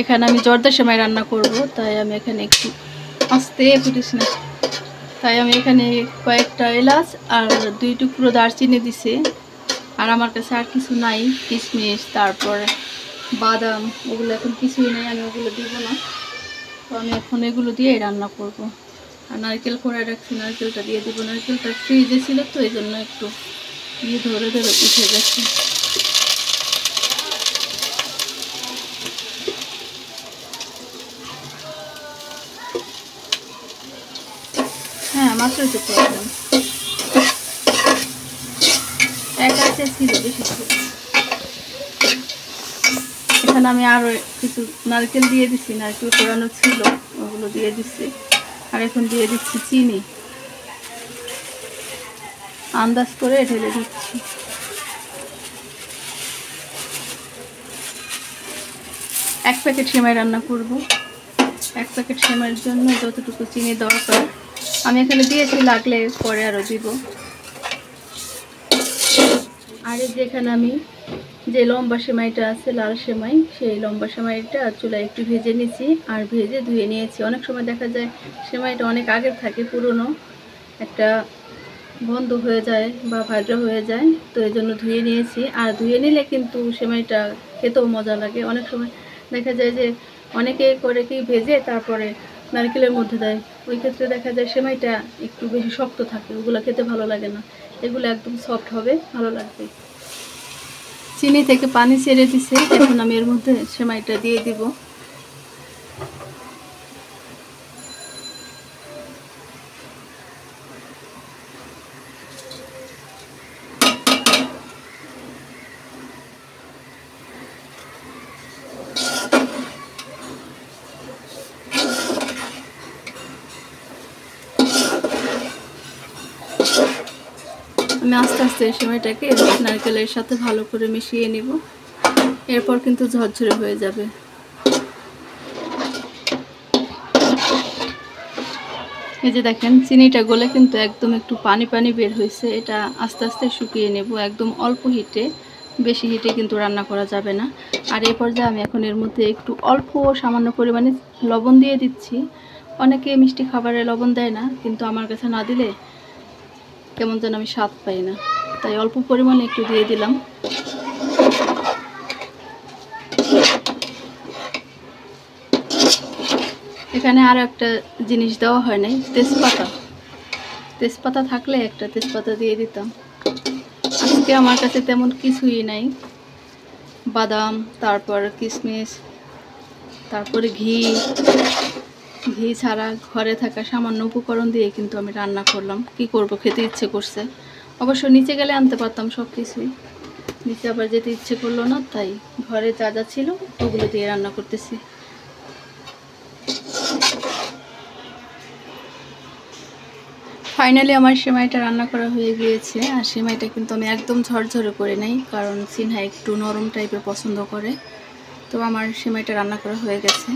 এখানে আমি জর্দা সেমাই রান্না করব, তাই আমি এখানে একটু আস্তে ফুটিস না, তাই আমি এখানে কয়েকটা এলাচ আর 2 টুকরো দারচিনি দিছি। আর আমার কাছে আর কিছু নাই, কিশমিশ তারপর বাদাম ওগুলো এখন কিছুই নেই, আমি ওগুলো দিব না। তো আমি এখন এগুলো দিয়েই রান্না করব। আর নারকেল কোড়ায় রাখছি, নারকেলটা দিয়ে দিব। নারকেলটা ফ্রিজে ছিল তো এই জন্য একটু ধরে ধরে উঠে গেছে। হ্যাঁ মাত্রই তো করলাম, একাতে ছিল, বেশি ছিল। এখানে আমি আরও কিছু নারকেল দিয়ে দিচ্ছি, নারকেল কোড়ানো ছিল ওগুলো দিয়ে দিচ্ছি। আর এখন দিয়ে দিচ্ছি চিনি, আন্দাজ করে ঢেলে দিচ্ছি। এক প্যাকেট সেমাই রান্না করব। 1 প্যাকেট সেমাইয়ের জন্য যতটুকু চিনি দরকার আমি এখানে দিয়েছি, লাগলে পরে আরও দিব। আর যেখানে আমি যে লম্বা সেমাইটা আছে লাল সেমাই, সেই লম্বা সেমাইটা চুলায় একটু ভেজে নিয়েছি আর ভেজে ধুয়ে নিয়েছি। অনেক সময় দেখা যায় সেমাইটা অনেক আগের থাকে, পুরনো একটা বন্ধ হয়ে যায় বা ভাজা হয়ে যায়, তো এই জন্য ধুয়ে নিয়েছি। আর ধুয়ে নিলে কিন্তু সেমাইটা খেতেও মজা লাগে। অনেক সময় দেখা যায় যে অনেকে করে কি ভেজে তারপরে নারকেলের মধ্যে দেয়, ওই ক্ষেত্রে দেখা যায় সেমাইটা একটু বেশি শক্ত থাকে, ওগুলো খেতে ভালো লাগে না। এগুলো একদম সফট হবে, ভালো লাগবে। চিনি থেকে পানি ছেড়ে দিছে, এখন আমি এর মধ্যে সেমাইটা দিয়ে দিব। আমি আস্তে আস্তে সেমাইটাকে নারকেলের সাথে ভালো করে মিশিয়ে নিব, এরপর কিন্তু ঝরঝরে হয়ে যাবে। এই যে দেখেন চিনিটা গলে কিন্তু একদম একটু পানি পানি বের হয়েছে। এটা আস্তে আস্তে শুকিয়ে নেব, একদম অল্প হিটে, বেশি হিটে কিন্তু রান্না করা যাবে না। আর এই পর্যায়ে আমি এখন এর মধ্যে একটু অল্প সামান্য পরিমাণে লবণ দিয়ে দিচ্ছি। অনেকে মিষ্টি খাবারে লবণ দেয় না, কিন্তু আমার কাছে না দিলে কেমন যেন আমি স্বাদ পাই না, তাই অল্প পরিমাণে একটু দিয়ে দিলাম। এখানে আর একটা জিনিস দেওয়া হয় নাই, তেজপাতা। তেজপাতা থাকলে একটা তেজপাতা দিয়ে দিতাম। আজকে আমার কাছে তেমন কিছুই নাই, বাদাম তারপর কিশমিশ তারপরে ঘি ছাড়া ঘরে থাকা সামান্য উপকরণ দিয়ে কিন্তু আমি রান্না করলাম। কি করব, খেতে ইচ্ছে করছে। অবশ্য নিচে গেলে আনতে পারতাম সব কিছুই, নিচে আবার যেতে ইচ্ছে করলো না, তাই ঘরে যা যা ছিল ওগুলো দিয়ে রান্না করতেছি। ফাইনালি আমার সেমাইটা রান্না করা হয়ে গিয়েছে। আর সেমাইটা কিন্তু আমি একদম ঝরঝরে করে নেই, কারণ সিনহা একটু নরম টাইপের পছন্দ করে। তো আমার সেমাইটা রান্না করা হয়ে গেছে।